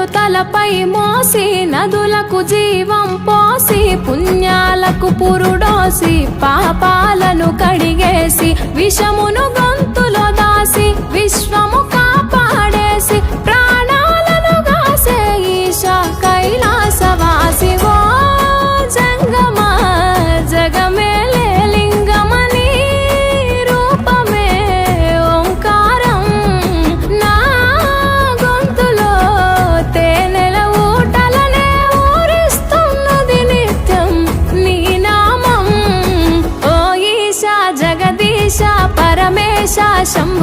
గంగలు తలపై మోసి నదులకు జీవం పోసి పుణ్యాలకు పురుడోసి పాపాలను కడిగేసి విషమును గొంతులో దాసి విశ్వము కాపాడేసి ప్రాణాలను గాసే ఈశా కైలాసవాసి ఓ జంగమా జగమేలే లింగమని రూపమే ఓంకారం నా గొంతులో తేనెల ఊటలనే ఊరిస్తున్నది నిత్యం నీ నామం ఓ ఈశా జగదీశ పరమేశ శంభో